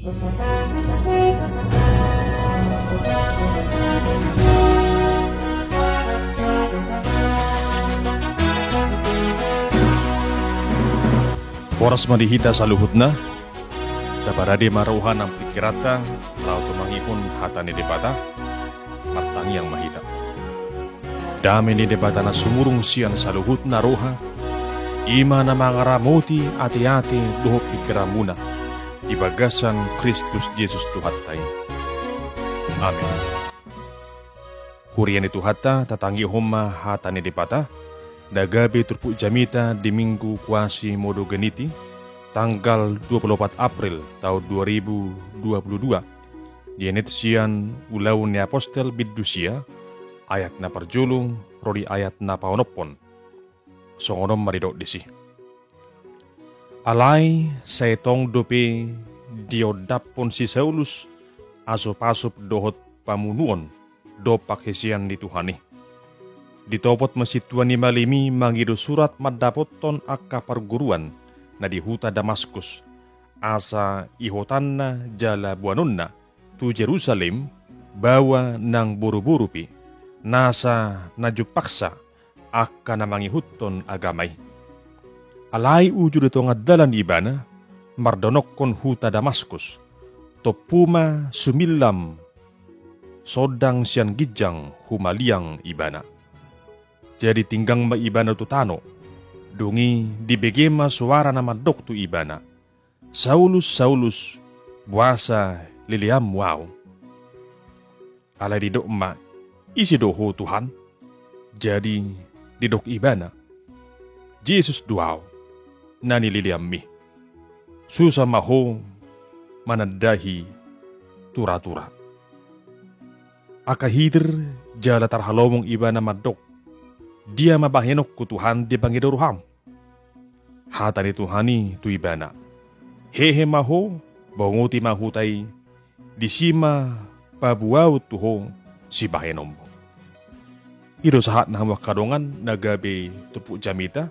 Oras madihita sa luhut na, dabarade maruhan ang pikirata, lao tumangihon hata ni debata, martangi ang mahita. Dami ni debata na sumurong siyan sa luhut na roha, ima na mga ramuti ati-ati duhok ikiramuna, ibagasan Kristus Jesus Tuhat tayo. Amen. Hurian itu hata tatangi homa hata ni debata, dagabi turpu jamita di minggu kuasi modo geniti, tanggal 24 April tahun 2022. Dienetsian ulau ni apostel bidusia, ayat na perjulung, rodi ayat na paonopon. Songonom maridok disi. Alay setong dope diodapon si Saulus, asop-asop dohot pamunuon, dopak hesian di Tuhani. Ditopot masituan ni malimi mangido surat madapoton akka perguruan na di huta Damaskus, asa ihotan na jala buanon na tu Jerusalem, bawa ng buru-buru pi, nasa najupaksa akka na mangihuton agamay. Alay ujo dito nga dalan ibana, mardonok kon huta Damaskus, topuma sumilam, sodang siyan gijang humaliang ibana. Jadi tinggang maibana tutano, dungi dibegema suara nama dok tu ibana. Saulus, Saulus, buasa liliam wow. Alay didok ma, isi doho Tuhan. Jadi didok ibana. Jesus duaw, nani liliam mi. Susah maho manadahi tura-tura. Akahidir jala tarhalomong ibana madok. Dia mabahenok ku Tuhan di bangidoruham. Hata ni Tuhani tu ibana. Hehe maho, bonguti mahutai, disima pabuaw tuho si bahenombo. Iro sahat na wakadongan nagabi tupu jamita,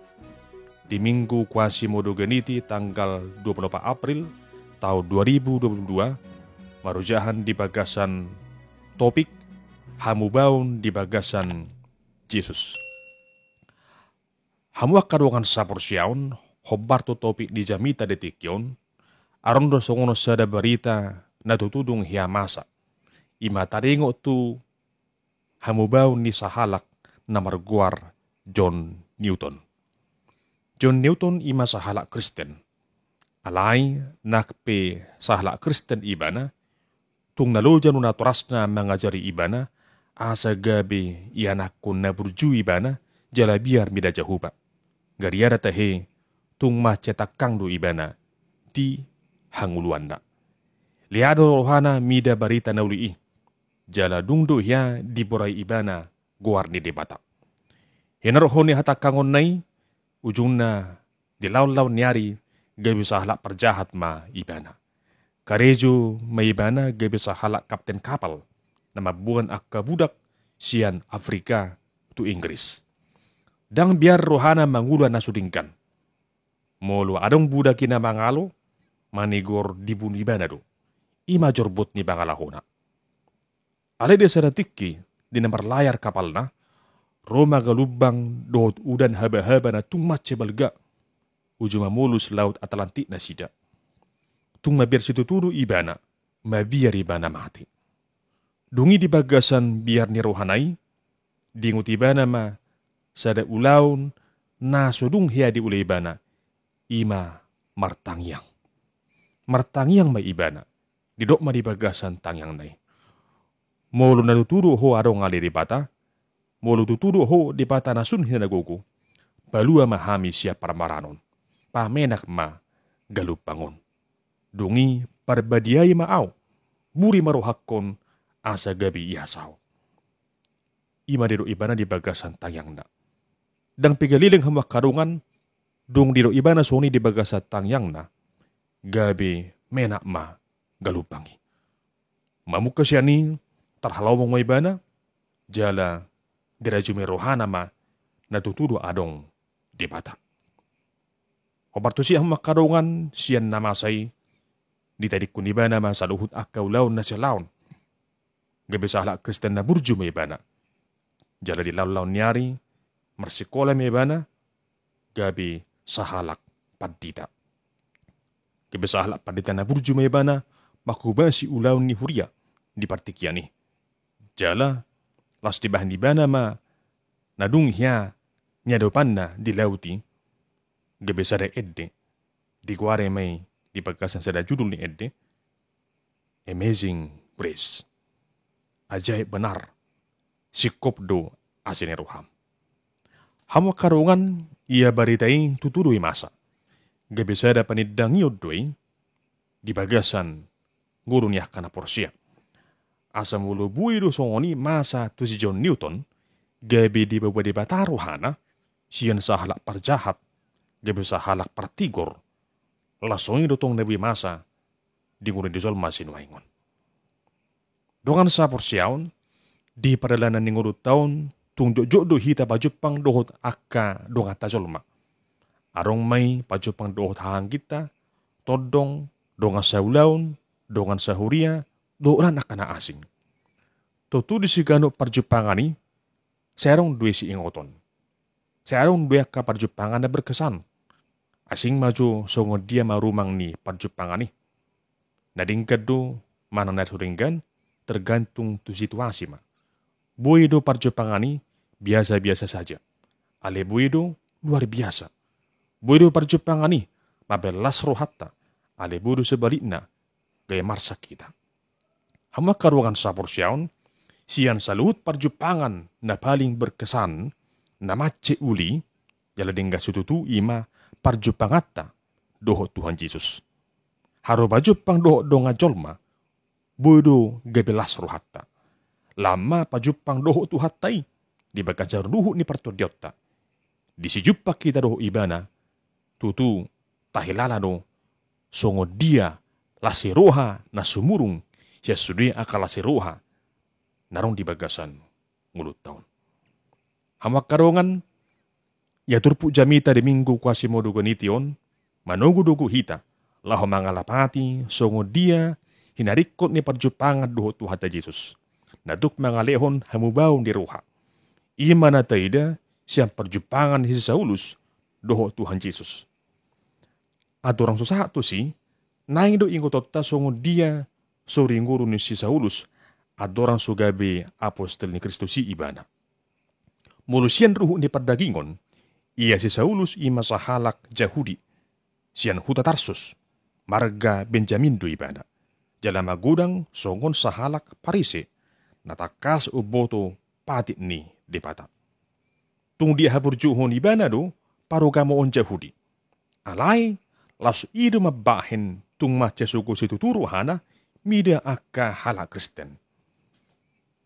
di minggu kuasi modo geniti tanggal 24 April tahun 2022, marujahan di bagasan topik hamubaun di bagasan Jesus. Hamuak kadongan sapor siyaon, hobar to topik di jamita detikyon, aron do songono sada berita na tutudong hiamasa. Ima taringo tu hamubaw ni sahalak na marguar John Newton. John Newton ima sahalak Kristen. Alay nakpe sahalak Kristen ibana, tung nalojan unaturas na mangajari ibana, asa gabi ianak kun na burju ibana, jala biar mida jahuba. Gariara tahe tung macetak kang do ibana di hanguluanda. Liado rohana mida barita nauli jala dungdo ya di borai ibana guar ni debata. Henarohoni hata kangon nai ujungna di law-law nyari gabi sahalak perjahat ma ibana. Karejo ma ibana gabi sahalak kapten kapal na mabuan akka budak sian Afrika tu Inggris. Dang biar rohana mangula na sudingkan. Molo adong budak na mangalo, manigor dibun ibana do. Ima jorbot ni bangalahona. Ale de saratikki di nomor layar kapal na, Roma galubang dohot udan haba-haba na tung matcebalga. Ujung mulus laut Atlantik na sida. Tung mabiar situturu ibana, mabiar ibana mati. Dungi di bagasan biar ni rohanai, dingut ibana ma, sada ulaun na sudung hiya di ulay ibana, ima martangyang. Martangyang may ibana, didok ma di bagasan tangyang nai. Molo na tuturo ho arong ngali di bata, molo tuturo ho di bata na sun hinagogo, balua mahami siya paramaranon, pamenak ma galupangon. Dungi parbadiyay maaw, buri marohakon asa gabi ihasaw. Ima diro ibana di bagasan tangyang na. Dang pigaliling hamak karungan, dung diro ibana soni di bagasan tangyang na, gabi menak ma galupangi. Mamuka siya ni tarhalaw mong ibana, jala dirajume rohana ma natutudo adong di bata. Obarto siya hamak karungan siyan namasay, Ditadik kun ibana ma saluhut akau laun na siya laun. Gabi sahalak Kristen na burju may ibana. Jala di laun nyari, marsikola may ibana, gabi sahalak padita. Gabi sahalak padita na burju may ibana, makubasi ulaun ni huria di partikia ni. Jala, las di bahan ibana ma, nadung hiya, nyadopan na di lauti, gabi sada edde, di guare may di pagkasan sada judul ni edde, Amazing Grace. Ajaib benar, sikop do asini roham. Hamo karungan ia baritai tutudui masa. Gabi sada panidangiod doi, di bagasan gurun yakana porsia. Asam ulu bui do songoni masa tu si John Newton, gabi di bawa di bataruhana, siyan sahalak parjahat, gabi sahalak partigor, lasongi do tong nabi masa, di gurun di zolma sinuaingon. Dongan sa porsiaon, di padalanan ni ngurut taon, tung jok do hita pajupang dohot akka dongata zolma. Arong may pajupang dohot hahang kita, todong, dongan sa ulaun, dongan sa huria, doon akana asing. Tutu di sigano parjupangani, serong dua si ingoton. Serong dua ka parjupangan na berkesan. Asing maju songo dia marumang ni parjupangani. Nadingkad do manang naturinggan, tergantung tu situasi ma. Buido parjupangani biasa-biasa saja. Ale buido luar biasa. Buido parjupangani mabelas rohatta. Ale buido sebaliknya gaya marsa kita. Hama karuangan sapor siyaon, siyan salut parjupangan na paling berkesan na mace uli, jala dingga sututu ima parjupangatta doho Tuhan Yesus. Haro pajupang doho donga jolma, bodo gebelas rohatta. Lama pajupang doho tuhattai, di bagajar luhu ni partodiotta. Di sijupa kita doho ibana, tutu tahilala do, songo dia lasiroha na sumurung, siya sudi akal lasiroha, narong di bagasan ngulut taon. Hamak karongan, ya turpu jamita di minggu kuasi moduganition, manugu-dugu hita, laho mangalapati, songo dia, hinarikot ni parjupangan doho Tuhan Yesus. Naduk mangalehon hamubaw di ruha. Ima na taida siyang parjupangan si Saulus doho Tuhan Yesus. At orang susah tu si, naing do ingototta songo dia soringuru ni si Saulus at orang sugabi apostol ni Kristus si ibana. Mulu siyan ruhu ni pardagingon, iya si Saulus ima sahalak Jahudi, siyan huta Tarsus, marga Benjamin do ibana. Jala magudang songon sahalak Parise, natakas uboto patit ni di patat. Tung dia haburjuhon ibana do, parugamoon Jahudi. Alay, lasu idu mabahin tung mace suku situturu hana, mida akka hala Kristen.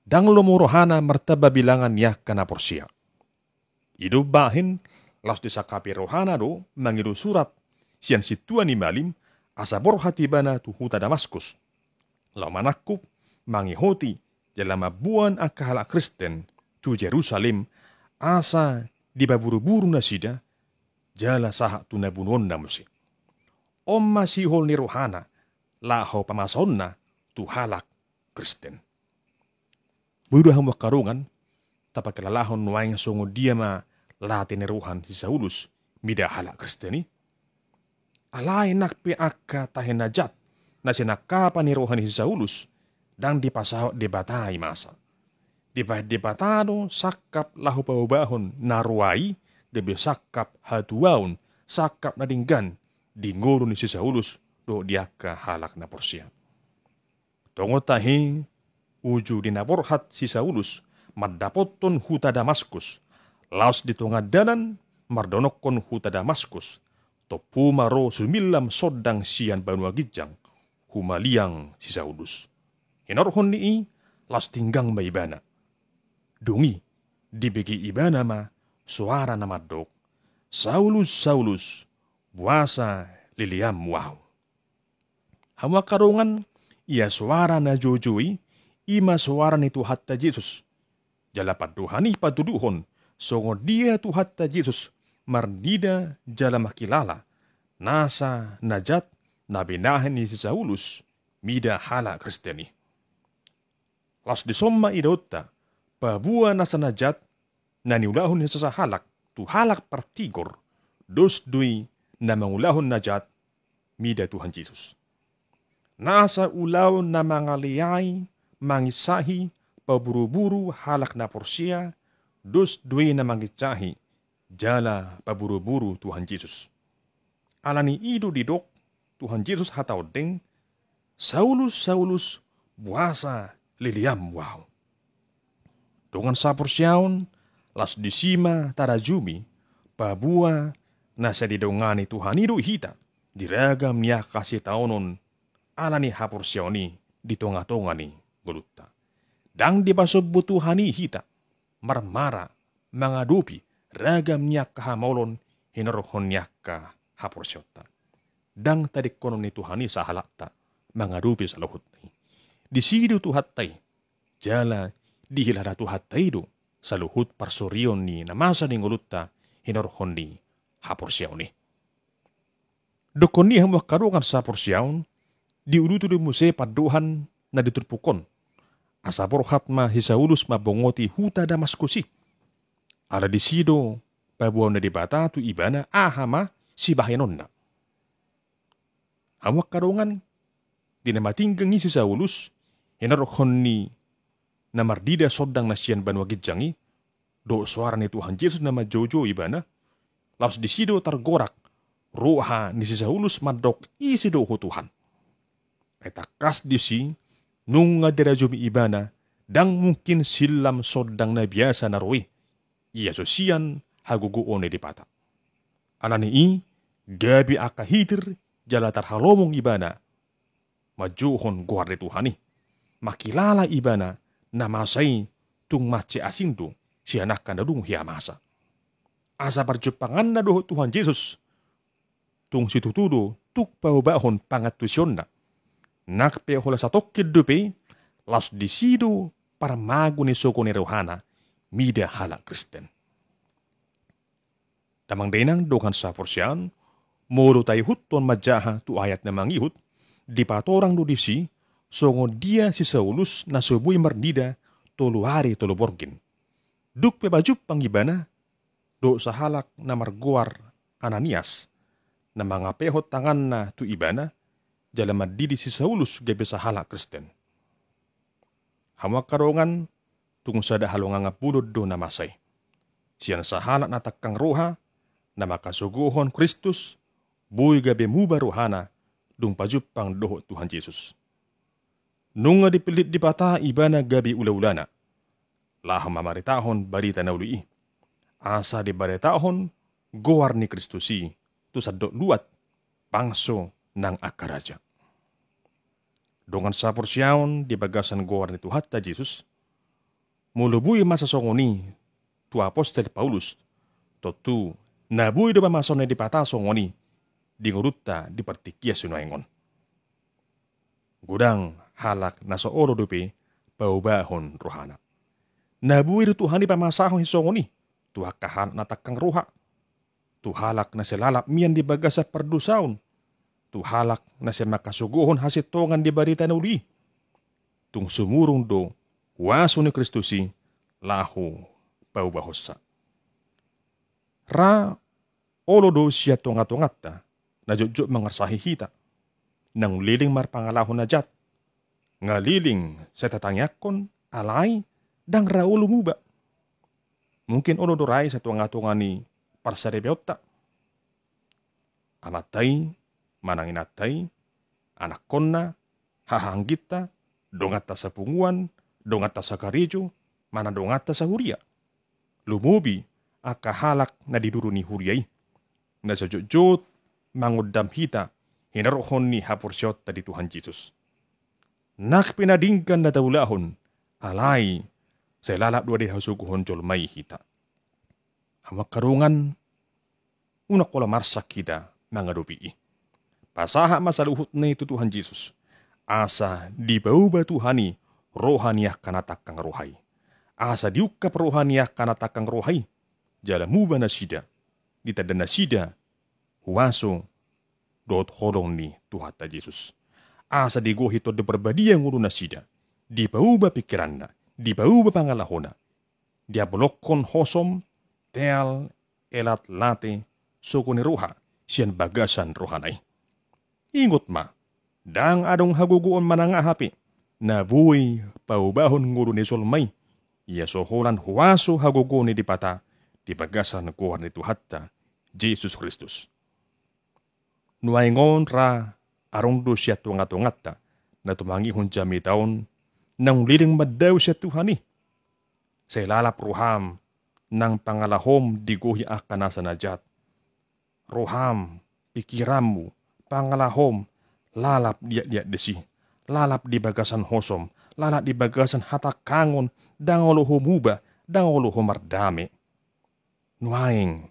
Dang lomorohana martaba bilangan ya kana porsia. Idu bahin, lasu disakapi rohana do, mangiru surat, sian situan ni malim, asabor hatibana tu huta Damaskus. Lau manakkup, mangihoti, dalam buan akahala Kristen, tu Jerusalem, asa di baburu-buru na sida, jala saha tu nabunon na musi. Om masihol ni rohana, laho pamason na, tu halak Kristen. Budo hang wakarungan, tapakilalahon nuayang songo dia ma lati ni rohan si Saulus, mida halak Kristeni. Alay nakpi akka tahenajat, na sinakapan ni rohan si Saulus, dan dipasahot debatai masa. Debatado sakap lahu paubahon naruai, gabi sakap hatuaun, sakap na dinggan, dingoro ni si Saulus, do diaka halak na porsia. Tongo tahi, uju dinaborhat si Saulus, madapoton huta Damaskus, laos ditungadanan, mardonokon huta Damaskus, topu maro sumilam sodang sian banua gijang, humaliang si Saulus. Hinorhon ni las tinggang ba ibana. Dungi, dibigi ibana ma, suara na madok. Saulus, Saulus, buasa liliam wow. Hama karungan, ia suara na jujui, ima suara ni Tuhatta Yesus. Jala paduhani patuduhon, songo dia Tuhatta Yesus, mardida jala makilala, nasa najat, nabinahan ni si Saulus mida hala Kristeni. Las di somma idota, pabua na sanajat, na niulahon ni sa halak, tu halak partigor, dos dui na mangulahon najat, mida Tuhan Yesus. Nasa ulaw na mangaliyay, mangisahi, paburu-buru halak na porsiya, dos dui na mangisahi, jala paburu-buru Tuhan Yesus. Alani ido didok, Tuhan Yesus hatau deng, Saulus, buasa, liliam wow. Dengan saporsiaon, las disima tarajumi, pabua, nasa didongani Tuhan ido hita, diragam niya kasih taonon, alani haporsiaoni, ditonga-tongani, guluta. Dang dibasob Tuhani hita, marmara, mangadupi, ragam niya kahamolon, hinorohon niya ka haporsiota. Dang tadi konon ni Tuhani sa halakta, mangadupi sa luhut ni. Disidu tuhattay, jala dihilada tuhattay do, sa luhut parsurion ni namasa ni ngulutta, hinorohon ni haporsiaw ni. Dokon ni hamuak karukan sa haporsiaw, diudutu di muse paduhan na diturpukon. Asapor hatma Saulus mabongoti huta Damaskusi. Ala disido, pabuaw na dibata tu ibana ahama si bahayanon na. Hamuak karungan, dinamatinggang si Saulus, hinarohon ni na mardida sodang nasyan banwagid jangi, do suara ni Tuhan Yesus na majojo ibana, laos disido targorak, roha ni si Saulus madok isi do Tuhan. Etakas disi, nung ngadirajumi ibana, dang mungkin silam sodang na biasa na roe, iya sosian haguguon ni dipata. Anani i, gabi akahitir, jala tarhalomong ibana, majuhon guarde Tuhani. Makilala ibana na masay tung mace asindu si anak kanadung hiamasa. Asa parjupangan na doho Tuhan Yesus. Tung situtudo tuk paubahon pangatusyon na. Nakpe hola sa tokkid dupe las disido para mago ni soko ni rohana mida hala Kristen. Damang denang dokan sa porsyan, moro tayo huton majaha tu ayat na mangihut, di patorang do disi, songo dia si Saulus na subuy mardida tolu hari tolu borgin. Duk pe baju pangibana, do sa halak na marguar Ananias, na mga pehot tangan na tu ibana, jala madidi si Saulus gabi sa halak Kristen. Hamuak karongan, tung sada halunga nga pulod do na masay. Siyan sa halak na takkang roha, na makasuguhon Kristus, buy gabi muba rohana, dung pajupang doho Tuhan Yesus. Nung nga dipilit di bata ibana gabi ula-ulana, laham mamaritahon barita na ului. Asa di baritahon, goar ni Kristusi, tu sadok luat, pangso ng akaraja. Dongan sa porsyaon di bagasan goar ni Tuhan ta Jesus, mulubuy masasongoni tu Apostel Paulus, tu nabuy do mason na di bata songoni, di ngurutta di partikia sunaingon. Gudang halak na sa oro dupe paubahon rohana. Nabuhi Tuhan di pamasahon hisongoni, tuhakahan na takang roha. Tuhalak na silalap miyan di baga sa pardusaon. Tuhalak na siya makasuguhon hasitongan di barita na uli. Tung sumurong do, waso ni Kristusi, laho paubahosa. Ra, olo do siya tunga-tungata, na jujud mangarsahi hita, nang liling marpangalahon na jat, nga liling sa tatangyakon, alay, dang raulo muba. Mungkin ono doray sa tunga-tunga ni parsarebeota. Amatay, mananginatay, anak konna, hahanggita, dongata sa punguan, dongata sa karidyo, manadongata sa hurya. Lumubi, akahalak na diduro ni huryay, na sa jujud, mangudam hita, hinarohon ni haporsyot tadi Tuhan Yesus. Nak pinadingkan na taulahon, alay, sa lalap dua di hasuguhon jolmay hita. Hamak karungan, unak kola marsak kita, mga rupi. Pasaha masaluhut na ito Tuhan Yesus, asa di bauba Tuhani, rohaniyah kanatakang rohay. Asa diukap rohaniyah kanatakang rohay, jala muba na sida, ditada na sida, huwaso, dot holong ni Tuhan ta Yesus. Asa di gohito de berbadia ngulu nasida, di bauba pikiranna, di bauba pangalahona, dia blokon hosom, tel, elat late, sokone roha, sian bagasan rohanai. Ingot ma, dang adong haguguon mananga hapi, na buhay paubahon ngulu ni solmay, iya soholan huwaso haguguon ni dipata, di bagasan kuwar ni Tuhatta, Jesus Kristus. Nuaingon ra arong do siya tungat-tungatta na tumangihon jami taon nang liring madaw siya Tuhani. Sa ilalap ruham ng pangalahom diguhi akana sa najat. Ruham, pikirammu, pangalahom, lalap dia desi, lalap di bagasan hosom, lalap di bagasan hatakangon, dangolo humuba, dangolo humardame. Nuaing,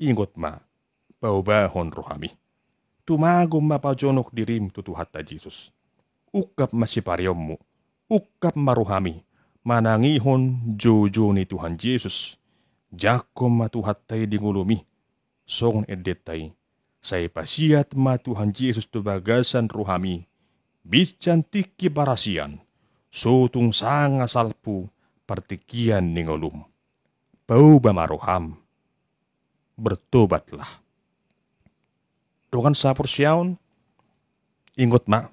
ingot ma, paubahon rohami. Tumagom mapajonok dirim tutuhat ta Jesus. Ukap masiparyommu, ukap maruhami, manangihon jojo ni Tuhan Yesus. Jakom matuhat tay dingulumi, song edetay, say pasiat ma Tuhan Yesus tubagasan rohami, biscan tiki barasian, sotung sanga salpu, partikian ningolum. Pauba maruham, bertobatlah. Dokan sapur siyaon, ingot ma,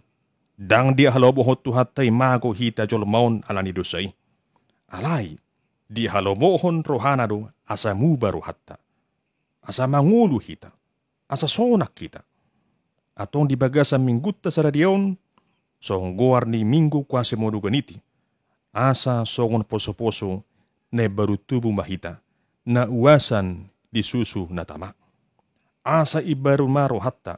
dang dia halobohot tuhat tay mago hita jolmaon alani dosay. Alay, di halobohon rohanado asa mubaru hatta, asa mangulu hita, asa sonak kita. Atong di bagasan minggutta sa radion, songgoar ni minggu kuase modu ganiti, asa songon poso-poso ne baru tubuh mahita, na uasan di susu na tama. Asa ibaru maro hatta,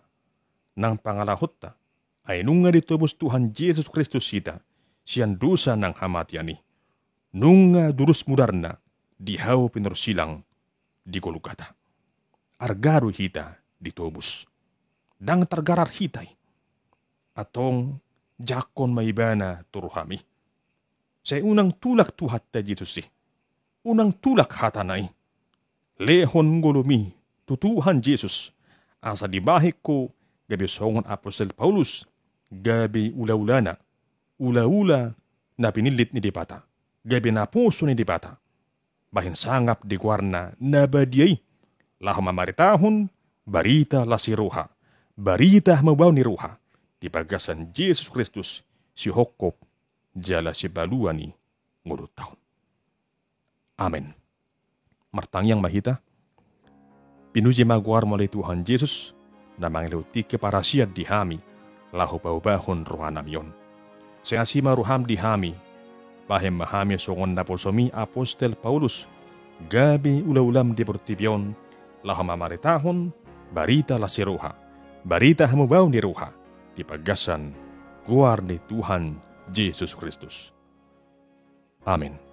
nang pangalahutta, ay nunga ditubos Tuhan Yesus Kristus sita, siyan dosa ng hamatiani. Nunga durus mudarna, dihaw pinursilang di Golgota. Argaru hita ditubos. Dang targarar hitay. Atong jakon maibana turuhami. Sa unang tulak tuhat ta Jesus si. Unang tulak hatanay. Lehon gulumi, tutuhan Jesus, asa dibahik ko gabi songon Apostol Paulus, gabi ula-ulana, ula-ula na pinilit ni dipata, gabi na puso ni dipata, bahin sangap di guarna na badiyay, laho mamaritahon, barita la si Ruha, barita mabaw ni Ruha, di pagasan Jesus Kristus, si Hokop, jala si baluani, ngurut taon. Amen. Martangyang mahita, pinuji maguar mulai Tuhan Yesus na mangiluti keparasiat dihami lahu paubahon rohanamion. Seasima ruham dihami bahem mahami songon naposomi Apostel Paulus gabi ula-ulam di portibion lahu mamaritahon barita la si Ruha, barita hamubaw ni Ruha di pagasan guar ni Tuhan Yesus Kristus. Amin.